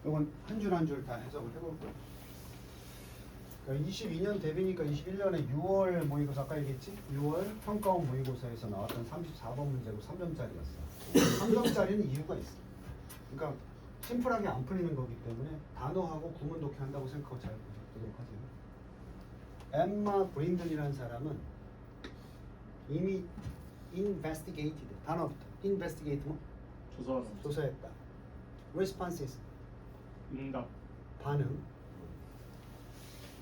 이건 한 줄 한 줄 다 해석을 해볼 거예요. 그러니까 22년 대비니까 21년에 6월 모의고사 아까 얘기했지? 6월 평가원 모의고사에서 나왔던 34번 문제고 3점짜리였어. 3점짜리는 이유가 있어. 그러니까 심플하게 안 풀리는 거기 때문에 단어하고 구문 독해 한다고 생각하고 잘 보도록 하세요. 엠마 브린든이라는 사람은 이미 investigated 단어부터 investigate 뭐? 조사했다. responses 응답. 반응.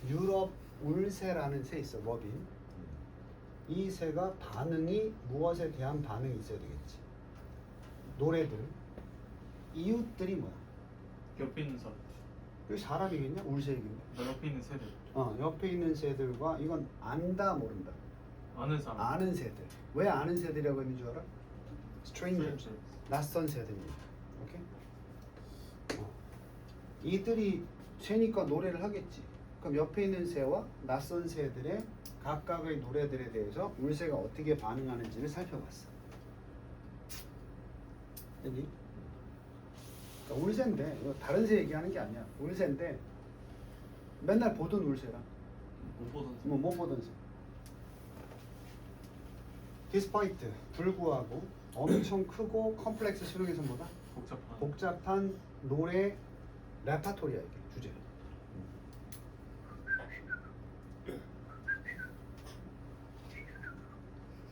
유럽 울새라는 새 있어. 법인. 이 새가 반응이 무엇에 대한 반응이 있어야 되겠지. 노래들. 이웃들이 뭐야? 옆에 있는 사람. 여기 사람이겠냐? 울새이겠냐? 옆에 있는 새들. 옆에 있는 새들과 이건 안다 모른다. 아는 사람. 아는 새들. 왜 아는 새들이라고 했는 줄 알아? stranger. 낯선 새들입니다. 오케이? 이들이 새니까 노래를 하겠지. 그럼 옆에 있는 새와 낯선 새들의 각각의 노래들에 대해서 울새가 어떻게 반응하는지를 살펴봤어. 여기 그러니까 울새인데 이거 다른 새 얘기하는 게 아니야. 울새인데 맨날 보던 울새라. 못 보던 새. 못 보던 새. despite 불구하고 엄청 크고 컴플렉스 수능에서 뭐다? 복잡한 노래 레파토리야 이게 주제.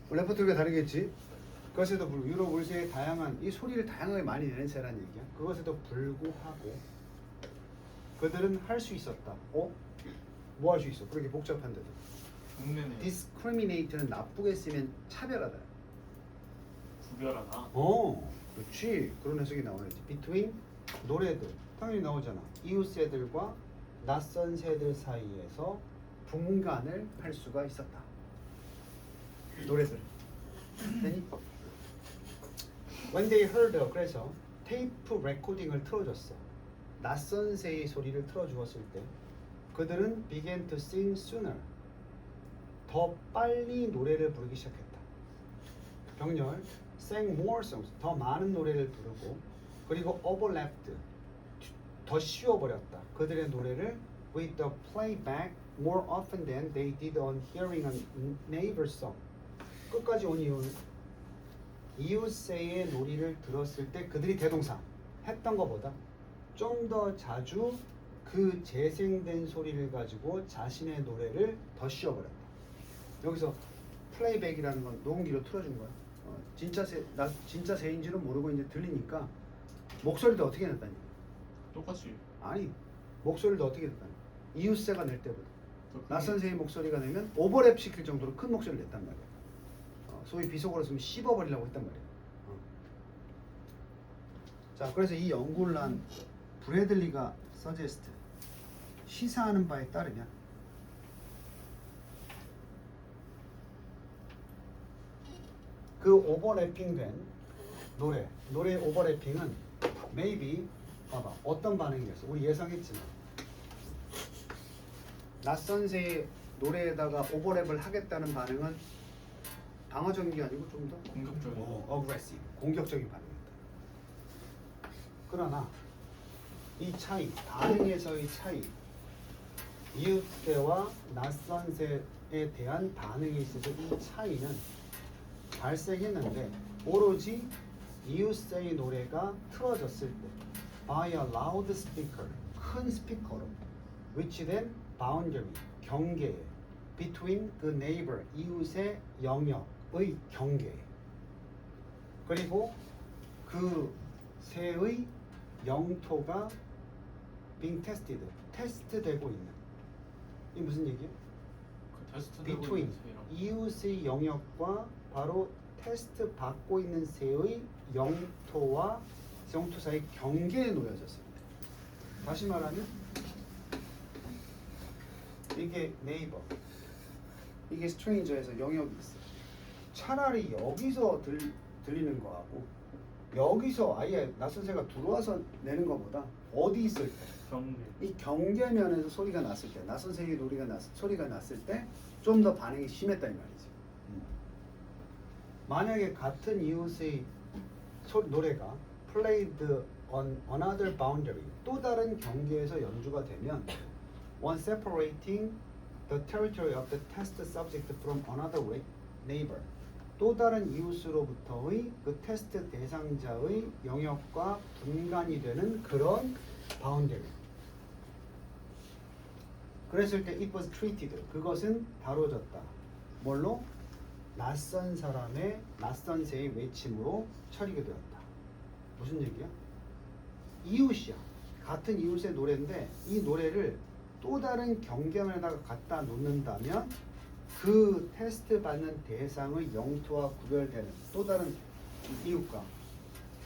레퍼토리가 다르겠지. 그것에도 불구하고 유럽 울새의 다양한 이 소리를 다양하게 많이 내는 새라는 얘기야. 그것에도 불구하고 그들은 할 수 있었다. 뭐 할 수 있어? 그렇게 복잡한데도. discriminate는 나쁘게 쓰면 차별하다. 구별하다. 그렇지. 그런 해석이 나와야지. between 노래들 당연히 나오잖아. 이웃 새들과 낯선 새들 사이에서 분간을 할 수가 있었다. 노래들. 되니? When they heard 그래서 테이프 레코딩을 틀어줬어. 낯선 새의 소리를 틀어주었을 때 그들은 began to sing sooner. 더 빨리 노래를 부르기 시작했다. 병렬 sang more songs. 더 많은 노래를 부르고 그리고 overlapped. 더 씌워버렸다. 그들의 노래를 with the playback more often than they did on hearing a neighbor's song. 끝까지 온 이유는 이웃새의 놀이를 들었을 때 그들이 대동사 했던 것보다 좀 더 자주 그 재생된 소리를 가지고 자신의 노래를 더 씌워버렸다. 여기서 플레이백이라는 건 녹음기로 틀어준 거야. 진짜 새인지는 모르고 이제 들리니까 목소리도 어떻게 냈다니? 똑같이. 아니 목소리도 어떻게 냈다니? 이웃새가 낼 때보다 낯선 새의 목소리가 내면 오버랩 시킬 정도로 큰 목소리를 냈단 말이야. 소위 비속어로 쓰면 씹어버리려고 했단 말이야. 자, 그래서 이 연구를 한 브래들리가 서제스트 시사하는 바에 따르면 그 오버래핑된 노래 오버래핑은 maybe 봐봐 어떤 반응이었어? 우리 예상했지만 낯선 새의 노래에다가 오버랩을 하겠다는 반응은 방어적인 게 아니고 좀 더 공격적인. aggressive, 공격적인 반응이었다. 그러나 이 차이, 반응에서의 차이, 이웃새와 낯선 새에 대한 반응에 있어서 이 차이는 발생했는데 오로지 이웃새의 노래가 틀어졌을 때 by a loud speaker, 큰 스피커로 which then boundary, 경계 between the neighbor, 이웃의 영역의 경계 그리고 그 새의 영토가 being tested, 테스트되고 있는 이 무슨 얘기야? 그 테스트 between 이웃의 영역과 바로 테스트 받고 있는 새의 영토와 영토 사이 경계에 놓여졌습니다. 다시 말하면 이게 네이버, 이게 스트레인저에서 영역이 있어. 차라리 여기서 들리는 거하고 여기서 아예 낯선 새가 들어와서 내는 것보다 어디 있을 때, 경계. 이 경계면에서 소리가 났을 때, 낯선 새의 소리가 났을 때 좀 더 반응이 심했다 이 말이지. 만약에 같은 이웃의 노래가 played on another boundary 또 다른 경계에서 연주가 되면 one separating the territory of the test subject from another neighbor 또 다른 이웃으로부터의 그 테스트 대상자의 영역과 분간이 되는 그런 boundary. 그랬을 때 it was treated 그것은 다뤄졌다. 뭘로? 낯선 사람의 낯선 새의 외침으로 처리가 되었다. 무슨 얘기야? 이웃이야. 같은 이웃의 노래인데 이 노래를 또 다른 경계면에다가 갖다 놓는다면 그 테스트 받는 대상의 영토와 구별되는 또 다른 이웃과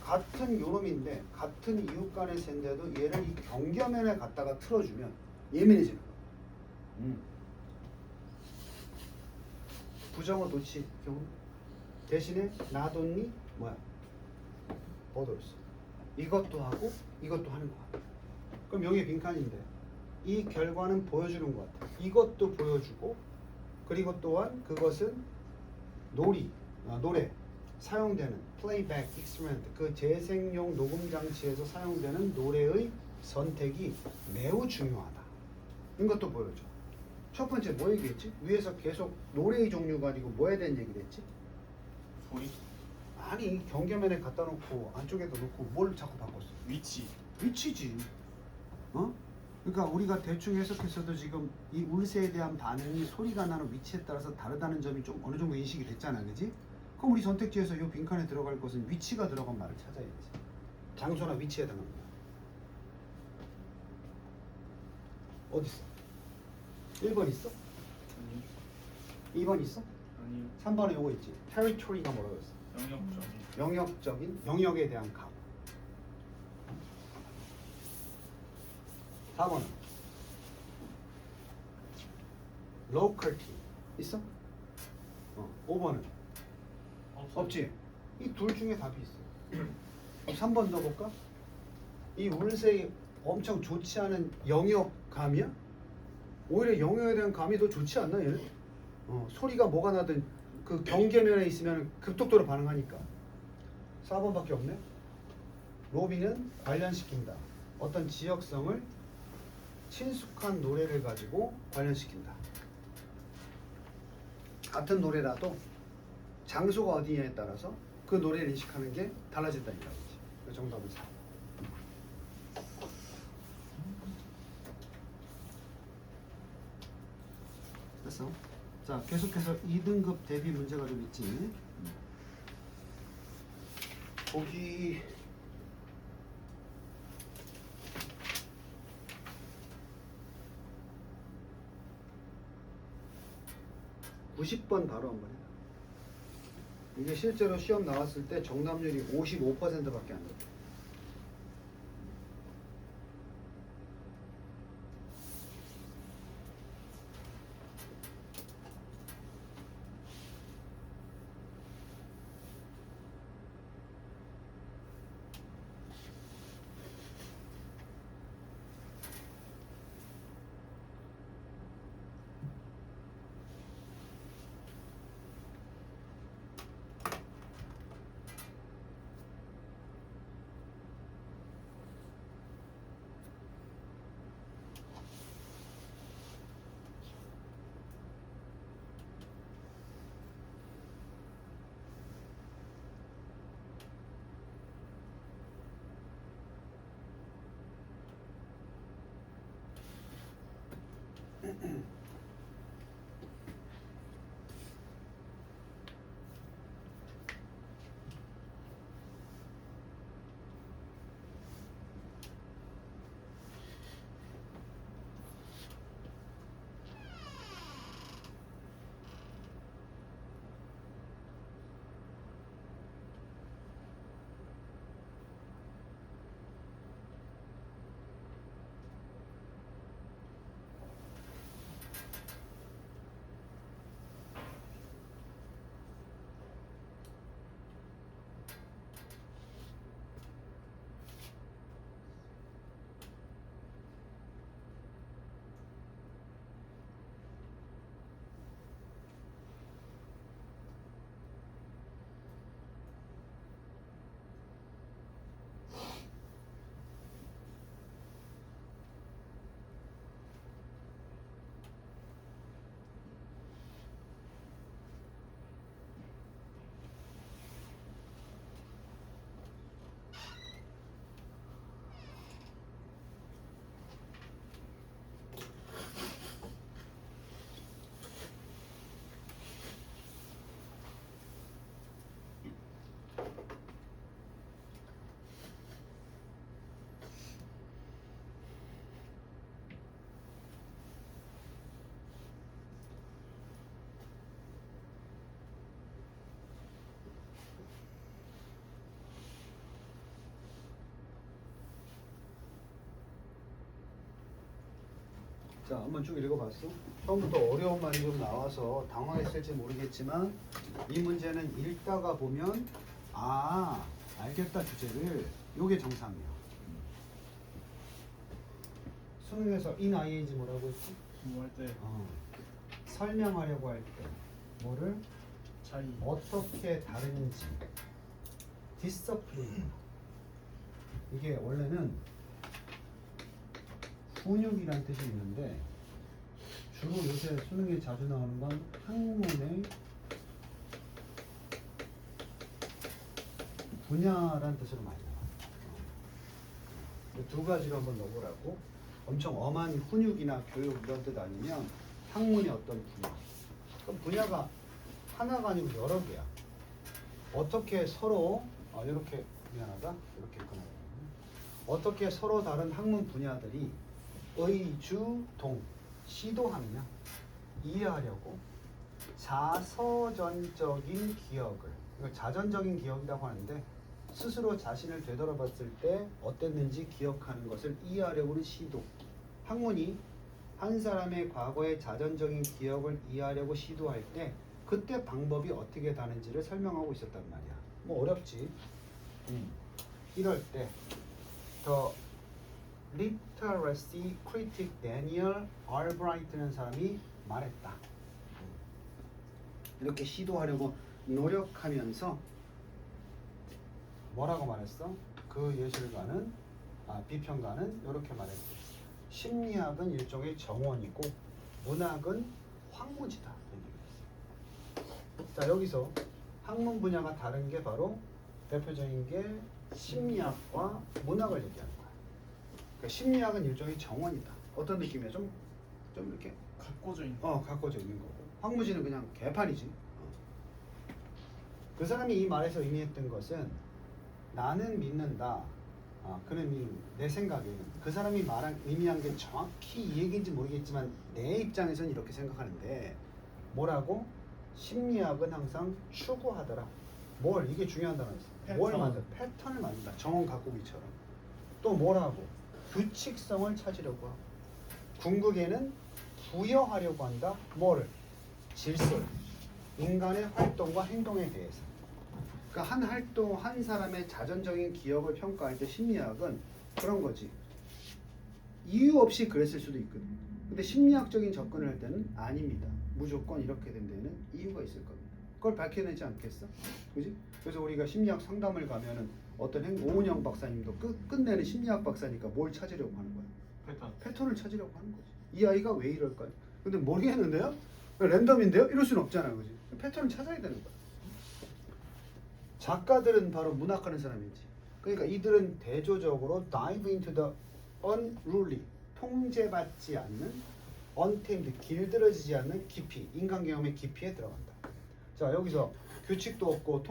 같은 요놈인데 같은 이웃 간의 샌데도 얘를 이 경계면에 갖다가 틀어주면 예민해지는 거야. 부정어 도치 경우 대신에 놔뒀니 뭐야? 버들었어. 이것도 하고 이것도 하는 거야. 그럼 여기 빈칸인데 이 결과는 보여주는 것 같아. 이것도 보여주고 그리고 또한 그것은 노래 사용되는 플레이백 익스트루먼트 그 재생용 녹음 장치에서 사용되는 노래의 선택이 매우 중요하다. 이것도 보여줘. 첫 번째 뭐 얘기했지? 위에서 계속 노래의 종류 가지고 뭐에 대한 얘기를 했지? 소리, 아니 경계면에 갖다 놓고 안쪽에다 놓고 뭘 자꾸 바꿨어? 위치. 위치지. 어? 그러니까 우리가 대충 해석했어도 지금 이 울세에 대한 반응이 소리가 나는 위치에 따라서 다르다는 점이 좀 어느 정도 인식이 됐잖아, 그지? 그럼 우리 선택지에서 이 빈칸에 들어갈 것은 위치가 들어간 말을 찾아야지. 장소나 위치에 해당하는 거야. 어디 있어? 1번 있어? 아니요. 2번 있어? 아니요. 3번에 요거 있지. territory가 뭐라고 했어? 영역점. 영역적인 영역에 대한 값. 4번은 locality 있어? 5번은 없지? 이 둘 중에 답이 있어. 3번 더 볼까? 이 울세이 엄청 좋지 않은 영역감이야? 오히려 영역에 대한 감이 더 좋지 않나 얘는? 소리가 뭐가 나든 그 경계면에 있으면 급속도로 반응하니까. 4번밖에 없네. 로비는 관련시킨다. 어떤 지역성을 친숙한 노래를 가지고 관련시킨다. 같은 노래라도 장소가 어디냐에 따라서 그 노래를 인식하는 게 달라진다는 얘기지. 그 정답은 4. 됐어? 자, 계속해서 2등급 대비 문제가 좀 있지. 보기 90번 바로 한번 해. 이게 실제로 시험 나왔을 때 정답률이 55%밖에 안 돼. 자, 한번 쭉 읽어봤어. 처음부터 어려운 말이 좀 나와서 당황했을지 모르겠지만 이 문제는 읽다가 보면 아, 알겠다 주제를. 요게 정상이야. 수능에서 ing 뭐라고 했지? 공부할 때 설명하려고 할 때 뭐를 차이. 어떻게 다른지 디서플린. 이게 원래는 훈육이란 뜻이 있는데 주로 요새 수능에 자주 나오는 건 학문의 분야란 뜻으로 많이 나와요. 두 가지로 한번 넣어보라고. 엄청 엄한 훈육이나 교육 이런 뜻 아니면 학문의 어떤 분야. 그럼 분야가 하나가 아니고 여러 개야. 어떻게 서로 이렇게 미안하다 이렇게 끊어야 돼. 어떻게 서로 다른 학문 분야들이 의주동 시도하느냐 이해하려고 자서전적인 기억을, 이거 자전적인 기억이라고 하는데 스스로 자신을 되돌아봤을 때 어땠는지 기억하는 것을 이해하려고는 시도. 학문이 한 사람의 과거의 자전적인 기억을 이해하려고 시도할 때 그때 방법이 어떻게 다른지를 설명하고 있었단 말이야. 뭐 어렵지. 이럴 때 The Literacy Critic Daniel Albright라는 사람이 말했다. 이렇게 시도하려고 노력하면서 뭐라고 말했어? 그 예술가는 비평가는 이렇게 말했어. 심리학은 일종의 정원이고 문학은 황무지다. 자, 여기서 학문 분야가 다른 게 바로 대표적인 게 심리학과 문학을 얘기하는 거야. 그러니까 심리학은 일종의 정원이다. 어떤 느낌이야? 좀 이렇게 갖고져 있는. 갖고져 있는 거고. 황무지는 그냥 개판이지. 그 사람이 이 말에서 의미했던 것은 나는 믿는다. 그는 내 생각에는 그 사람이 의미한 게 정확히 이 얘기인지 모르겠지만 내 입장에서는 이렇게 생각하는데 뭐라고? 심리학은 항상 추구하더라. 뭘? 이게 중요한 단어였어. 뭘 만들? 패턴을 만든다. 정원 가꾸기처럼. 또 뭐라고? 규칙성을 찾으려고 하고. 궁극에는 부여하려고 한다. 뭐를? 질서를. 인간의 활동과 행동에 대해서. 그러니까 한 활동, 한 사람의 자전적인 기억을 평가할 때 심리학은 그런 거지. 이유 없이 그랬을 수도 있거든. 근데 심리학적인 접근을 할 때는 아닙니다. 무조건 이렇게 된 데는 이유가 있을 겁니다. 그걸 밝혀내지 않겠어? 그지? 그래서 우리가 심리학 상담을 가면은 어떤 오은영 박사님도 끝내는 심리학 박사니까 뭘 찾으려고 하는 거야? 패턴을 찾으려고 하는 거지. 이 아이가 왜 이럴까요? 근데 모르겠는데요? 랜덤인데요? 이럴 수는 없잖아. 그지? 패턴을 찾아야 되는 거야. 작가들은 바로 문학하는 사람이지. 그러니까 이들은 대조적으로 dive into the unruly, 통제받지 않는, untamed, 길들여지지 않는 깊이, 인간 경험의 깊이에 들어간다. 자, 여기서 규칙도 없고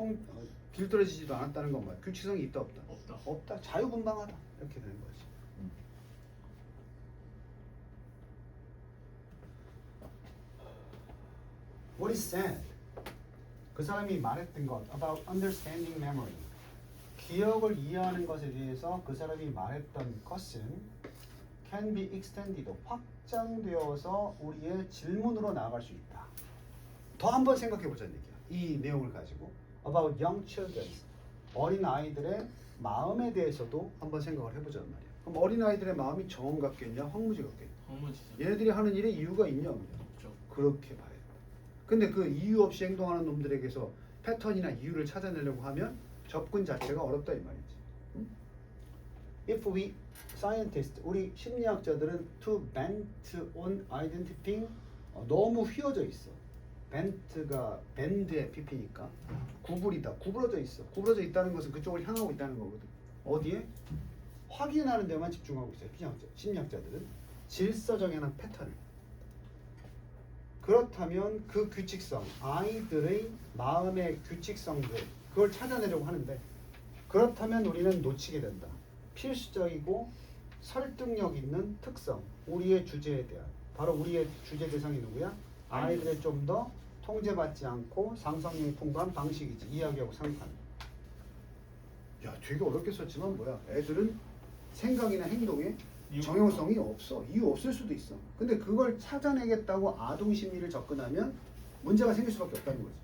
길들여지지도 않았다는 건 뭐야? 규칙성이 있다 없다? 없다. 자유분방하다. 이렇게 되는 거지. What is said? 그 사람이 말했던 것 about understanding memory. 기억을 이해하는 것에 대해서 그 사람이 말했던 것은 can be extended, 확장되어서 우리의 질문으로 나아갈 수 있다. 더 한번 생각해 보자는 얘기야. 이 내용을 가지고 about young children, 어린 아이들의 마음에 대해서도 한번 생각을 해보자는 말이야. 그럼 어린 아이들의 마음이 정원 같겠냐, 황무지 같겠냐? 황무지죠. 얘네들이 하는 일에 이유가 있냐, 없냐? 없죠. 그렇게 봐야 돼. 근데 그 이유 없이 행동하는 놈들에게서 패턴이나 이유를 찾아내려고 하면 접근 자체가 어렵다 이 말이지. If we scientists, 우리 심리학자들은 to bent on identifying, 너무 휘어져 있어. bent가 bend의 pp니까 구부리다, 구부러져 있어. 구부러져 있다는 것은 그쪽을 향하고 있다는 거거든. 어디에? 확인하는 데만 집중하고 있어요. 심리학자들은 질서정연한 패턴을. 그렇다면 그 규칙성, 아이들의 마음의 규칙성들, 그걸 찾아내려고 하는데 그렇다면 우리는 놓치게 된다. 필수적이고 설득력 있는 특성, 우리의 주제에 대한, 바로 우리의 주제 대상이 누구야? 아이들의 좀 더 통제받지 않고 상상력이 풍부한 방식이지. 이야기하고 상상하는. 야, 되게 어렵게 썼지만 뭐야? 애들은 생각이나 행동에 정형성이 없어. 이유 없을 수도 있어. 근데 그걸 찾아내겠다고 아동 심리를 접근하면 문제가 생길 수밖에 없다는 거지.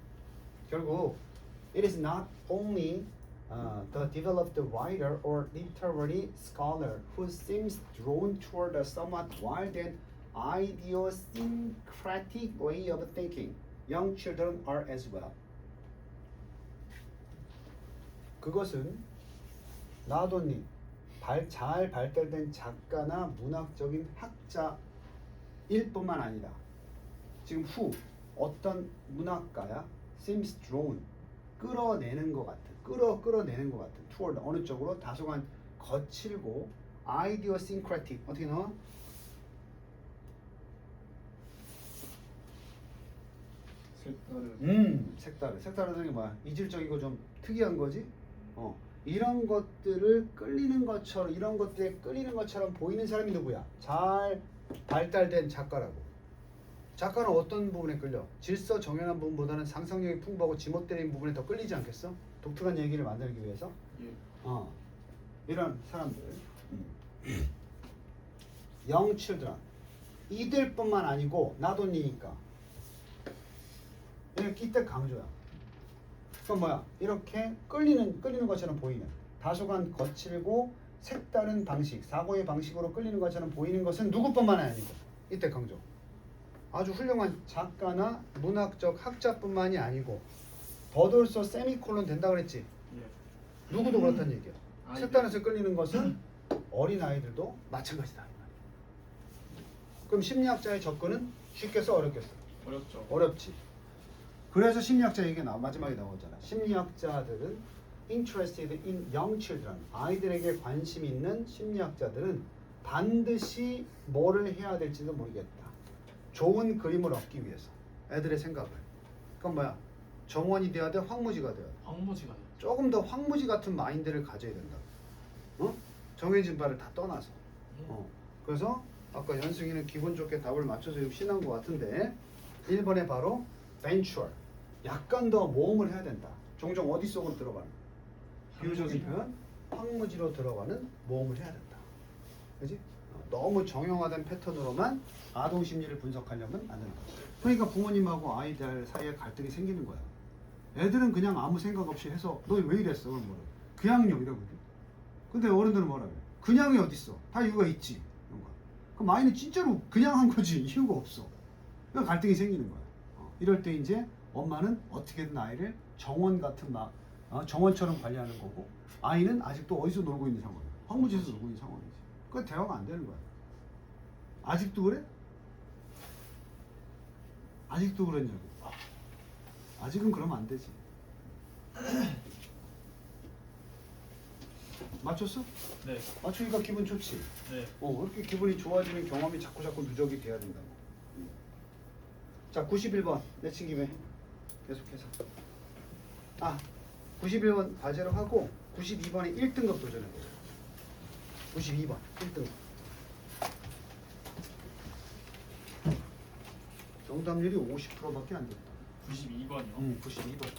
결국 it is not only the developed writer or literary scholar who seems drawn toward a somewhat wild and idiosyncratic way of thinking. Young children are as well. 그것은 나도님 잘 발달된 작가나 문학적인 학자일 뿐만 아니라 지금 어떤 문학가야 seems drawn 끌어내는 것 같은 끌어내는 것 같은 toward 어느 쪽으로 다소간 거칠고 idiosyncratic 어떻게 나와? 색다르다는 게 뭐야? 이질적이고 좀 특이한 거지? 이런 것들을 끌리는 것처럼 이런 것들에 끌리는 것처럼 보이는 사람이 누구야? 잘 발달된 작가라고. 작가는 어떤 부분에 끌려? 질서 정연한 부분보다는 상상력이 풍부하고 지멋대로인 부분에 더 끌리지 않겠어? 독특한 얘기를 만들기 위해서. 예. 이런 사람들. young children. 이들뿐만 아니고 나도니니까. 이때 강조야. 그건 뭐야? 이렇게 끌리는 것처럼 보이는 다소간 거칠고 색다른 방식, 사고의 방식으로 끌리는 것처럼 보이는 것은 누구뿐만 아니고 이때 강조. 아주 훌륭한 작가나 문학적 학자뿐만이 아니고 더돌서 세미콜론 된다 그랬지. 예. 누구도 그렇다는 얘기야. 아이들. 색다른 것을 끌리는 것은 어린 아이들도 마찬가지다. 그럼 심리학자의 접근은 쉽겠어, 어렵겠어? 어렵죠. 어렵지. 그래서 심리학자 얘기가 마지막에 나오잖아. 심리학자들은 interested in young children. 아이들에게 관심 있는 심리학자들은 반드시 뭐를 해야 될지도 모르겠다. 좋은 그림을 얻기 위해서. 애들의 생각을. 그건 뭐야? 정원이 돼야 돼? 황무지가 돼야 돼? 황무지가 돼요. 조금 더 황무지 같은 마인드를 가져야 된다. 정해진 바를 다 떠나서. 그래서 아까 연승이는 기분 좋게 답을 맞춰서 신한 것 같은데 1번에 바로 venture. 약간 더 모험을 해야 된다. 종종 어디 속으로 들어가는? 비유적인 표현 황무지로 들어가는 모험을 해야 된다. 그지? 너무 정형화된 패턴으로만 아동 심리를 분석하려면 안 된다. 그러니까 부모님하고 아이들 사이에 갈등이 생기는 거야. 애들은 그냥 아무 생각 없이 해서 너 왜 이랬어? 그럼 뭐래? 그냥요 이러거든. 근데 어른들은 뭐라 그래? 그냥이 어딨어? 다 이유가 있지. 이런 거. 그럼 아이는 진짜로 그냥 한 거지. 이유가 없어. 그러니까 갈등이 생기는 거야. 이럴 때 이제 엄마는 어떻게든 아이를 정원 같은 정원처럼 관리하는 거고 아이는 아직도 어디서 놀고 있는 상황이야. 황무지에서 놀고 있는 상황이지. 그 대화가 안 되는 거야. 아직도 그래? 아직도 그러냐고. 아직은 그러면 안 되지. 맞췄어? 네. 맞추니까 기분 좋지. 네. 그렇게 기분이 좋아지는 경험이 자꾸 누적이 돼야 된다고. 자, 91번 내친 김에 계속해서. 91번 과제로 하고 92번에 1등급 도전해보자. 92번 1등급. 정답률이 50%밖에 안 됐다. 92번이요. 92번.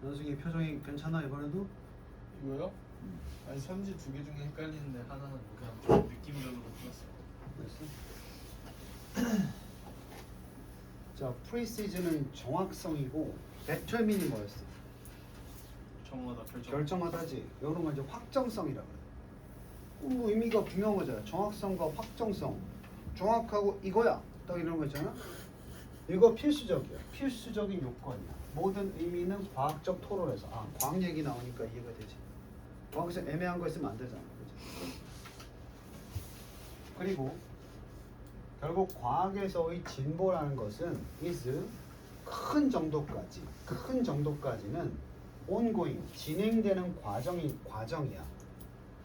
연승이 표정이 괜찮아 이번에도? 이거요? 아니 선지 두 개 중에 헷갈리는데 하나는 그냥 좀 느낌적으로 풀었어요. 됐어? 자, 프리시즌은 정확성이고 determine이 뭐였어? 정하다 결정하다지. 이런 건 이제 확정성이라 그래. 의미가 분명한 거잖아. 정확성과 확정성. 정확하고 이거야. 딱 이런 거 있잖아. 이거 필수적이야. 필수적인 요건이야. 모든 의미는 과학적 토론에서 과학 얘기 나오니까 이해가 되지. 과학에서 애매한 거 있으면 안 되잖아. 그치? 그리고 결국 과학에서의 진보라는 것은 큰 정도까지는 ongoing 진행되는 과정이야.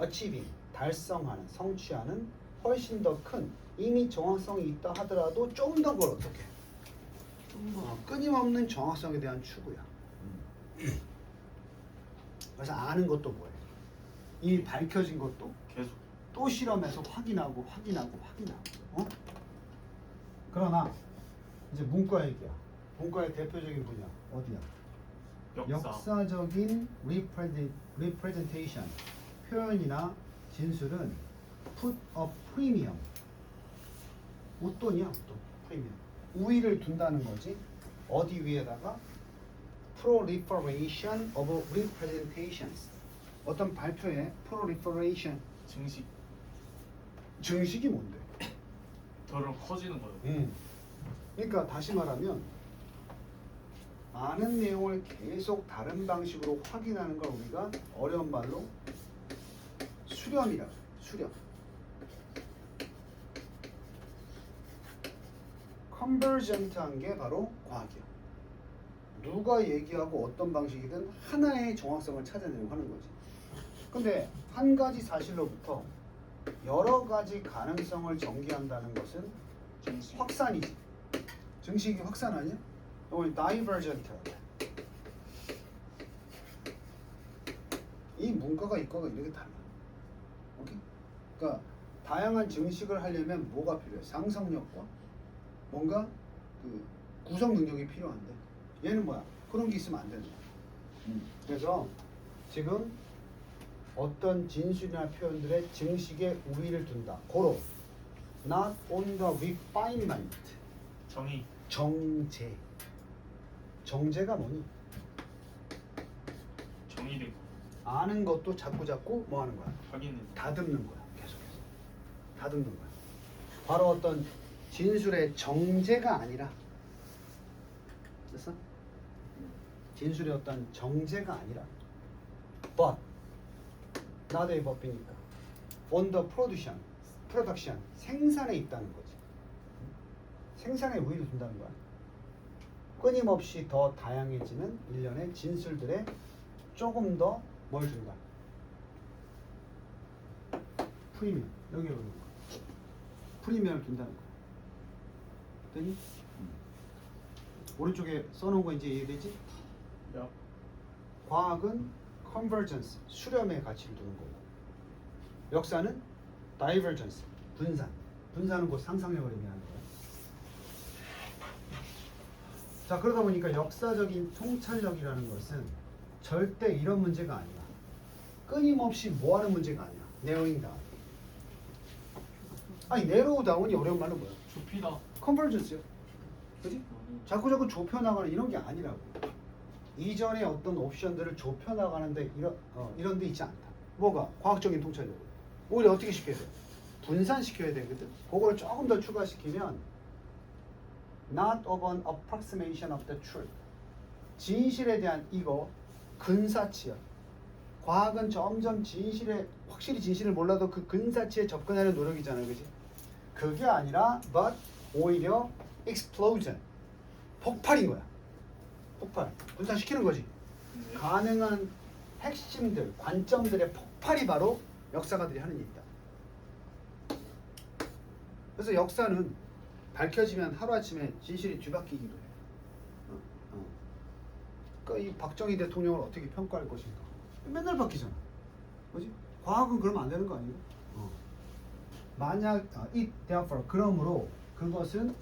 achieving 달성하는 성취하는 훨씬 더 큰 이미 정확성이 있다 하더라도 좀 더 그걸 어떻게 끊임없는 정확성에 대한 추구야. 그래서 아는 것도 뭐예요? 이미 밝혀진 것도 계속 또 실험해서 확인하고. 그러나 이제 문과 얘기야. 문과의 대표적인 분야 어디야? 역사적인 representation 표현이나 진술은 put a premium 웃돈이야 웃돈 프리미엄 우위를 둔다는 거지. 어디 위에다가 proliferation of representations 어떤 발표의 proliferation 증식이 뭔데? 더 커지는 거예요. 그러니까 다시 말하면 아는 내용을 계속 다른 방식으로 확인하는 걸 우리가 어려운 말로 수렴이라 그래. 수렴. 컨버전트한 게 바로 과학이야. 누가 얘기하고 어떤 방식이든 하나의 정확성을 찾아내려고 하는 거지. 근데 한 가지 사실로부터 여러 가지 가능성을 전개한다는 것은 확산이지. 증식이 확산 아니야? 우리 divergent. 이 문과가 이과가 이렇게 달라. 오케이? 그러니까 다양한 증식을 하려면 뭐가 필요해? 상상력과 뭔가 그 구성 능력이 필요한데 얘는 뭐야? 그런 게 있으면 안 되는 거야. 그래서 지금 어떤 진술이나 표현들의 증식에 우위를 둔다. 고로 not on the refinement. 정제. 정제가 뭐니? 정의된 거. 아는 것도 자꾸 뭐 하는 거야? 확인은 다듬는 거야. 계속해서 다듬는 거야. 바로 어떤 진술의 정제가 아니라 됐어? 진술의 어떤 정제가 아니라 but 나도의 법이니까 on the production 생산에 있다는 거지. 생산에 우위를 둔다는 거야. 끊임없이 더 다양해지는 일련의 진술들에 조금 더 뭘 준다? 프리미엄. 여기 오는 거야. 프리미엄을 둔다는 거야. 됐니? 오른쪽에 써놓은 거 이제 이해되지? 야. 과학은 convergence, 수렴의 가치를 두는 거고 역사는 divergence, 분산. 분산은 곧 상상력을 의미하는 거야. 자, 그러다 보니까 역사적인 통찰력이라는 것은 절대 이런 문제가 아니야. 끊임없이 뭐하는 문제가 아니야. 내어잉 다운. 아니 내로우 다운이 어려운 말로 뭐야? 좁히다. 컨버전스요. 그지? 자꾸 좁혀나가는 이런 게 아니라고. 이전의 어떤 옵션들을 좁혀나가는데 이런 데 있지 않다. 뭐가? 과학적인 통찰력으로. 오히려 어떻게 시켜야 돼? 분산시켜야 되거든. 그걸 조금 더 추가시키면 not of an approximation of the truth. 진실에 대한 이거 근사치야. 과학은 점점 확실히 진실을 몰라도 그 근사치에 접근하는 노력이잖아요. 그지? 그게 아니라 but 오히려 explosion. 폭발인 거야. 폭발. 분산시키는 거지. 네. 가능한 핵심들, 관점들의 폭발이 바로 역사가들이 하는 일이다. 그래서 역사는 밝혀지면 하루아침에 진실이 뒤바뀌기도 해. 그러니까 이 박정희 대통령을 어떻게 평가할 것인가. 맨날 바뀌잖아. 그지? 과학은 그러면 안 되는 거 아니에요? 만약 therefore 그러므로 그것은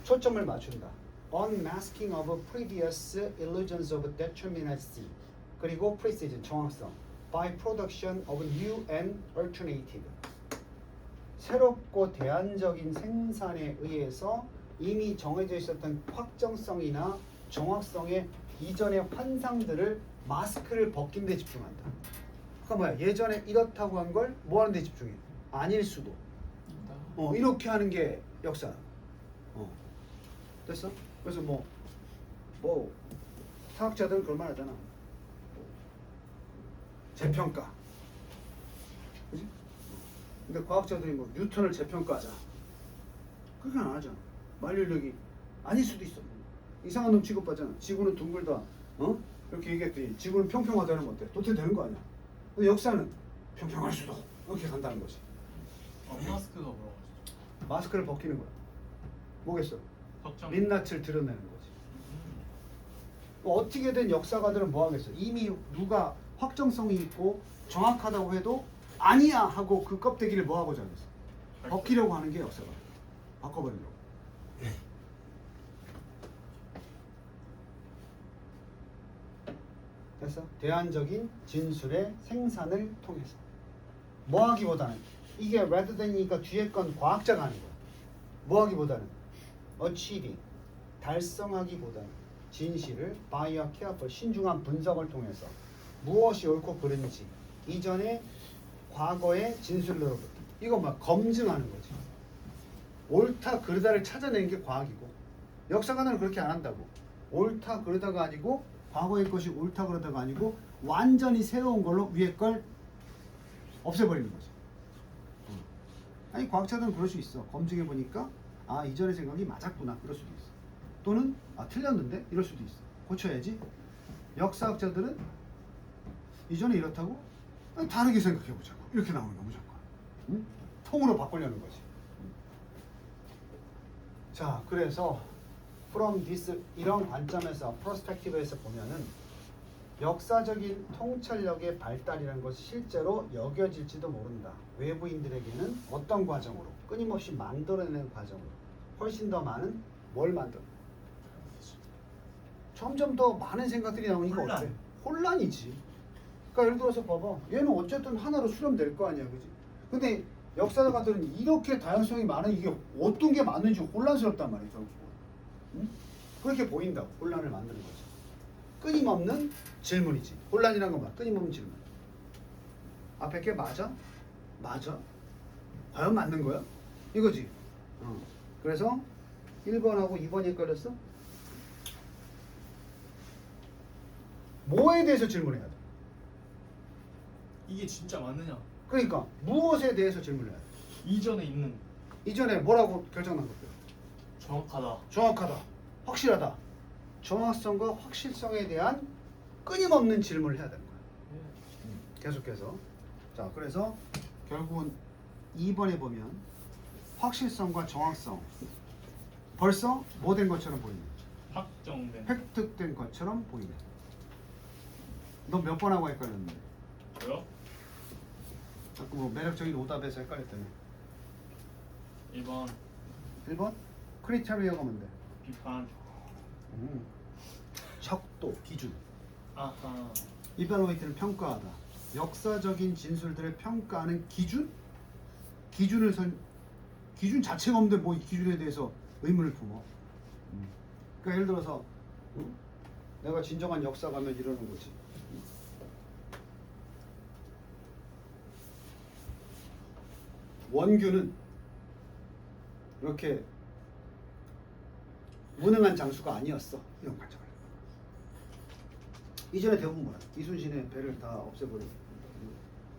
초점을 맞춘다. unmasking of previous illusions of determinacy. 그리고 precision, 정확성. by production of new and alternative. 새롭고 대안적인 생산에 의해서 이미 정해져 있었던 확정성이나 정확성의 이전의 환상들을 마스크를 벗긴 데 집중한다. 그러니까 뭐야? 예전에 이렇다고 한 걸 뭐 하는 데 집중해? 아닐 수도. 이렇게 하는 게 역사. 됐어? 그래서 뭐 사학자들은 그런 말 하잖아. 재평가. 그지? 근데 과학자들이 뭐 뉴턴을 재평가하자. 그렇게 안 하잖아. 만일력이 아닐 수도 있어. 이상한 놈 취급받잖아. 지구는 둥글다. 이렇게 얘기했더니 지구는 평평하다는 건 어때? 도대체 되는 거 아니야? 근데 역사는 평평할 수도. 이렇게 간다는 거지. 마스크가 뭐라고 하시죠? 마스크를 벗기는 거야. 뭐겠어? 확정. 민낯을 드러내는 거지. 어떻게든 역사가들은 뭐 하겠어? 이미 누가 확정성이 있고 정확하다고 해도 아니야 하고 그 껍데기를 뭐 하고자 하겠어? 벗기려고 하는 게 역사가. 바꿔버리려고. 됐어? 대안적인 진술의 생산을 통해서 뭐 하기보다는 이게 rather than이니까 뒤에 건 과학자가 하는 거야. 뭐 하기보다는 achieving, 달성하기보다는 진실을 by a careful, 신중한 분석을 통해서 무엇이 옳고 그른지 이전의 과거의 진술로부터 이거 막 검증하는 거지. 옳다 그르다를 찾아내는 게 과학이고 역사가는 그렇게 안 한다고. 옳다 그르다가 아니고 과거의 것이 옳다 그르다가 아니고 완전히 새로운 걸로 위에 걸 없애버리는 거지. 아니 과학자들은 그럴 수 있어. 검증해 보니까 아 이전의 생각이 맞았구나 이럴 수도 있어. 또는 아 틀렸는데 이럴 수도 있어. 고쳐야지. 역사학자들은 이전에 이렇다고 아니, 다르게 생각해 보자고 이렇게 나오는 거 무조건. 응? 통으로 바꾸려는 거지. 자 그래서 from this 이런 관점에서 퍼스펙티브에서 보면은 역사적인 통찰력의 발달이라는 것이 실제로 여겨질지도 모른다. 외부인들에게는 어떤 과정으로? 끊임없이 만들어내는 과정으로. 훨씬 더 많은 뭘 만들어? 점점 더 많은 생각들이 나오니까 혼란. 어때? 혼란이지. 그러니까 예를 들어서 봐봐. 얘는 어쨌든 하나로 수렴될 거 아니야, 그지? 근데 역사가들은 이렇게 다양성이 많은 이게 어떤 게 맞는지 혼란스럽단 말이야, 결국. 응? 그렇게 보인다고 혼란을 만드는 거지. 끊임없는 질문이지. 혼란이란 건 뭐야? 끊임없는 질문. 앞에 게 맞아? 맞아? 과연 맞는 거야? 이거지. 그래서 1번하고 2번이 헷갈렸어? 뭐에 대해서 질문해야 돼? 이게 진짜 맞느냐? 그러니까 무엇에 대해서 질문해야 돼? 이전에 있는 이전에 뭐라고 결정난 것들? 정확하다. 정확하다, 확실하다. 정확성과 확실성에 대한 끊임없는 질문을 해야 되는 거야. 계속해서. 자, 그래서 결국은 2번에 보면 확실성과 정확성 벌써 뭐 된 것처럼 보이네. 확정된. 획득된 것처럼 보이네. 너 몇 번 하고 헷갈렸는데? 저요? 자꾸 뭐 매력적인 오답에서 헷갈렸다며. 1번 1번? 크리테리어가 뭔데? 비판. 척도, 기준. 아하. 이발로이트는 평가하다. 역사적인 진술들을 평가하는 기준? 기준 자체가 없는데 뭐 이 기준에 대해서 의문을 품어. 그러니까 예를 들어서 내가 진정한 역사가면 이러는 거지. 원규는 이렇게 무능한 장수가 아니었어. 이런 관점을. 이전에 대부분 뭐야? 이순신의 배를 다 없애버린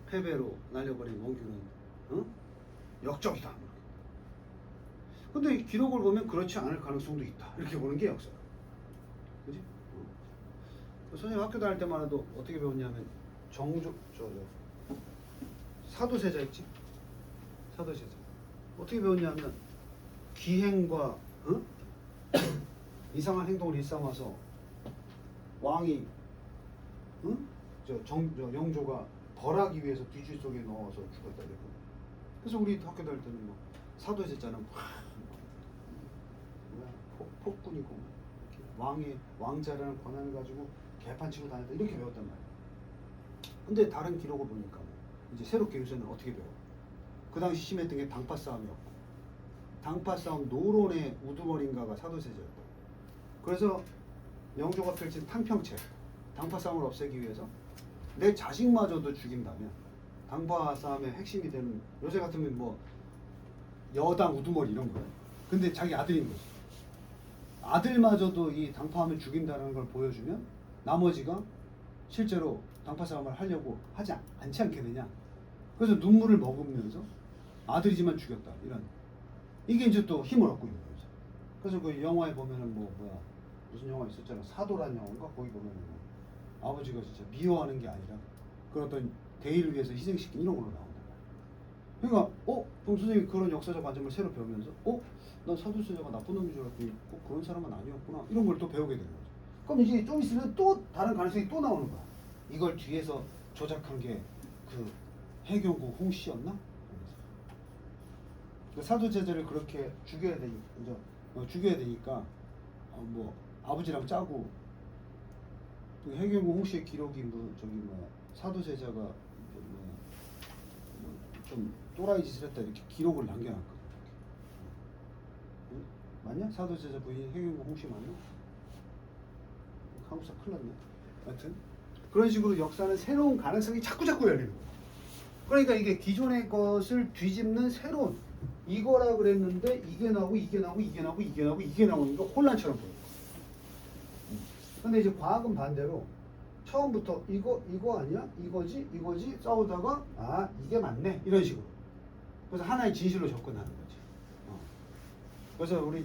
패배로 날려버린 원규는 역적이다. 근데 이 기록을 보면 그렇지 않을 가능성도 있다. 이렇게 보는 게 역사다. 그지? 선생님 학교 다닐 때만 해도 어떻게 배웠냐면 사도세자 있지? 사도세자. 어떻게 배웠냐면 기행과 이상한 행동을 일삼아서 왕이 영조가 벌하기 위해서 뒤줄 속에 넣어서 죽었다 그랬고. 그래서 우리 학교 다닐 때는 뭐 사도세자는 폭군이고 왕자라는 권한을 가지고 개판 치고 다녔다 이렇게 배웠단 말이야. 근데 다른 기록을 보니까 뭐 이제 새롭게 요새는 어떻게 배워? 그 당시 심했던 게 당파 싸움이었고, 당파 싸움 노론의 우두머리인가가 사도세자였고, 그래서 영조가 펼친 탕평책, 당파 싸움을 없애기 위해서 내 자식마저도 죽인다면 당파 싸움의 핵심이 되는, 요새 같으면 뭐 여당 우두머리 이런 거예요. 근데 자기 아들인 거지. 아들마저도 이 당파하면 죽인다는 걸 보여주면 나머지가 실제로 당파 싸움을 하려고 하지 않지 않겠느냐. 그래서 눈물을 머금으면서 아들이지만 죽였다 이런, 이게 이제 또 힘을 얻고 있는 거죠. 그래서 그 영화에 보면은 무슨 영화 있었잖아, 사도란 영화인가, 거기 보면은 뭐 아버지가 진짜 미워하는 게 아니라 그런 어떤 대의를 위해서 희생시킨 이런 걸로 나온다. 그러니까 그럼 선생님이 그런 역사적 관점을 새로 배우면서 난 사도세자가 나쁜 놈인 줄 알았더니 꼭 그런 사람은 아니었구나 이런 걸 또 배우게 되는 거죠. 그럼 이제 좀 있으면 또 다른 가능성이 또 나오는 거야. 이걸 뒤에서 조작한 게 그 해경구 홍씨였나? 그 사도제자를 그렇게 죽여야 되니까 뭐 아버지랑 짜고, 그 해경구 홍씨의 기록이 사도제자가 좀 또라이 짓을 했다 이렇게 기록을 남겨놨거든. 응? 맞냐? 사도제자 부인 해경구 홍씨 맞냐? 한국사 큰일 났네. 하여튼 그런 식으로 역사는 새로운 가능성이 자꾸 열리는 거야. 그러니까 이게 기존의 것을 뒤집는 새로운, 이거라 그랬는데 이게 나오고 이게 나오고 이게 나오고 이게 나오고 이게 나오니까 혼란처럼 보여요. 근데 이제 과학은 반대로 처음부터 이거 아니야? 이거지 싸우다가 이게 맞네 이런 식으로. 그래서 하나의 진실로 접근하는 거지. 그래서 우리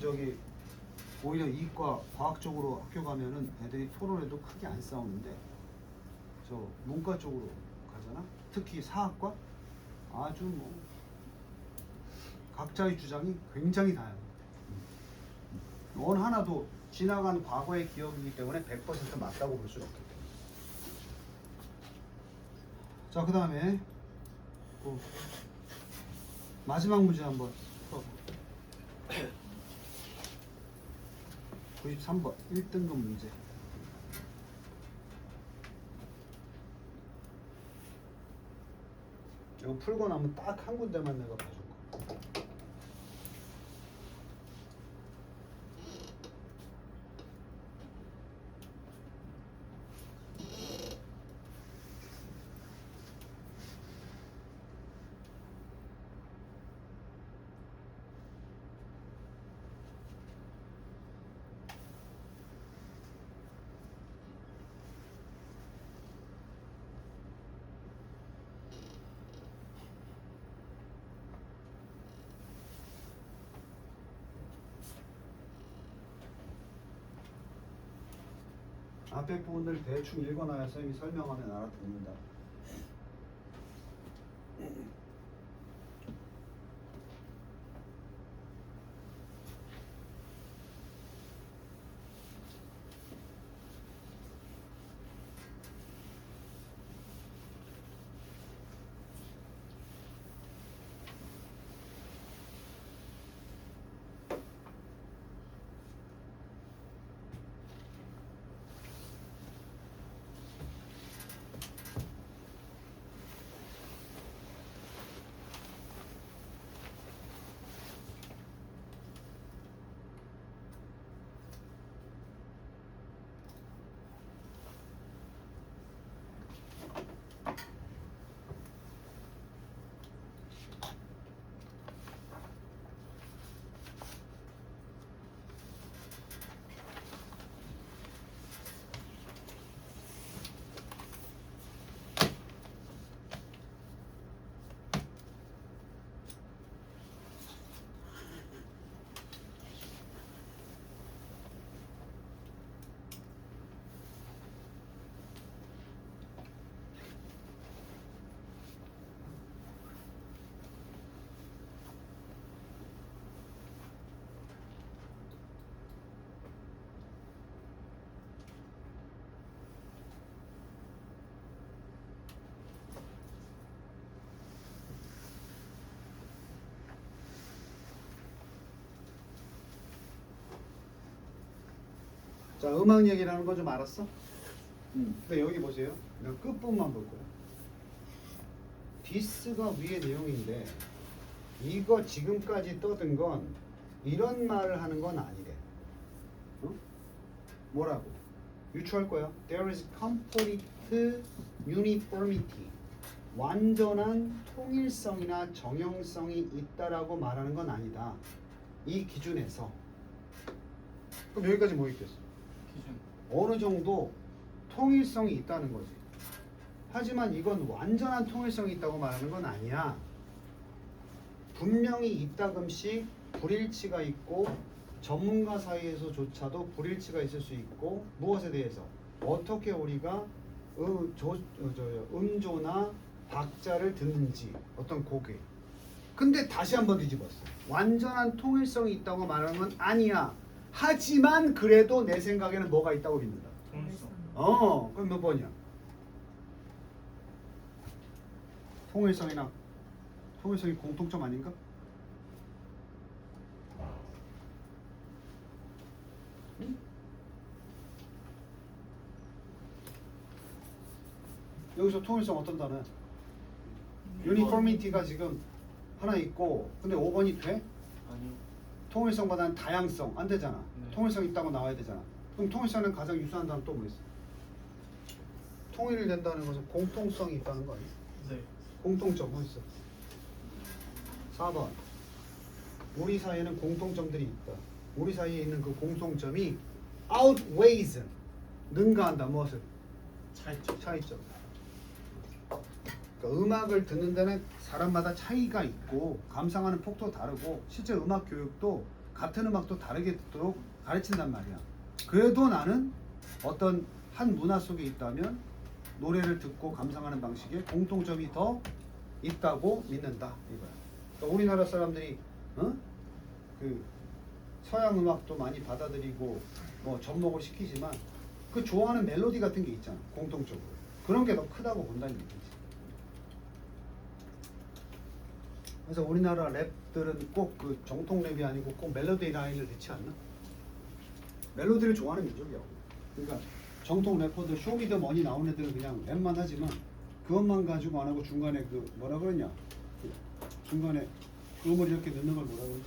오히려 이과 과학적으로 학교 가면은 애들이 토론해도 크게 안 싸우는데, 저 문과 쪽으로 가잖아. 특히 사학과 아주 뭐 각자의 주장이 굉장히 다양해. 원 하나도 지나간 과거의 기억이기 때문에 100% 맞다고 볼 수는 없기 때문에. 자, 그 다음에 마지막 문제 한번 풀어봐. 93번 1등급 문제. 이거 풀고 나면 딱 한 군데만 내가 봐줄 거야. 앞에 부분들 대충 읽어놔야 선생님이 설명하면 알아듣는다. 자, 음악 얘기라는 거 좀 알았어? 근데 여기 보세요. 내가 끝부분만 볼 거야. 디스가 위의 내용인데 이거 지금까지 떠든 건 이런 말을 하는 건 아니래. 어? 뭐라고? 유추할 거야. There is complete uniformity. 완전한 통일성이나 정형성이 있다라고 말하는 건 아니다. 이 기준에서. 그럼 여기까지 뭐 있겠어? 기준. 어느 정도 통일성이 있다는 거지. 하지만 이건 완전한 통일성이 있다고 말하는 건 아니야. 분명히 이따금씩 불일치가 있고 전문가 사이에서조차도 불일치가 있을 수 있고 무엇에 대해서 어떻게 우리가 음조나 박자를 듣는지 어떤 곡에. 근데 다시 한번 뒤집었어. 완전한 통일성이 있다고 말하는 건 아니야. 하지만 그래도 내 생각에는 뭐가 있다고 믿는다. 통일성. 그럼 몇 번이야? 통일성이 공통점 아닌가? 응? 여기서 통일성 어떤 단어야? 유니포미티가 지금 하나 있고 근데 5번이 돼? 아니요. 통일성보다는 다양성 안 되잖아. 네. 통일성 있다고 나와야 되잖아. 그럼 통일성은 가장 유사한 단어 또 뭐 있어? 통일이 된다는 것은 공통성이 있다는 거 아니야? 네. 공통점 뭐 있어? 4번. 우리 사이에는 공통점들이 있다. 우리 사이에 있는 그 공통점이 outweighs 능가한다. 무엇을? 차이점. 그러니까 음악을 듣는 데는 사람마다 차이가 있고 감상하는 폭도 다르고 실제 음악 교육도 같은 음악도 다르게 듣도록 가르친단 말이야. 그래도 나는 어떤 한 문화 속에 있다면 노래를 듣고 감상하는 방식에 공통점이 더 있다고 믿는다 이거야. 그러니까 우리나라 사람들이 그 서양 음악도 많이 받아들이고 뭐 접목을 시키지만 그 좋아하는 멜로디 같은 게 있잖아. 공통적으로 그런 게 더 크다고 본다는 얘기지. 그래서 우리나라 랩들은 꼭 그 정통 랩이 아니고 꼭 멜로디 라인을 넣지 않나? 멜로디를 좋아하는 민족이야. 그러니까 정통 래퍼들 쇼미더머니 나오는 애들은 그냥 랩만 하지만 그것만 가지고 안 하고 중간에 그 뭐라 그러냐? 그 중간에 음을 이렇게 넣는 걸 뭐라 그러지?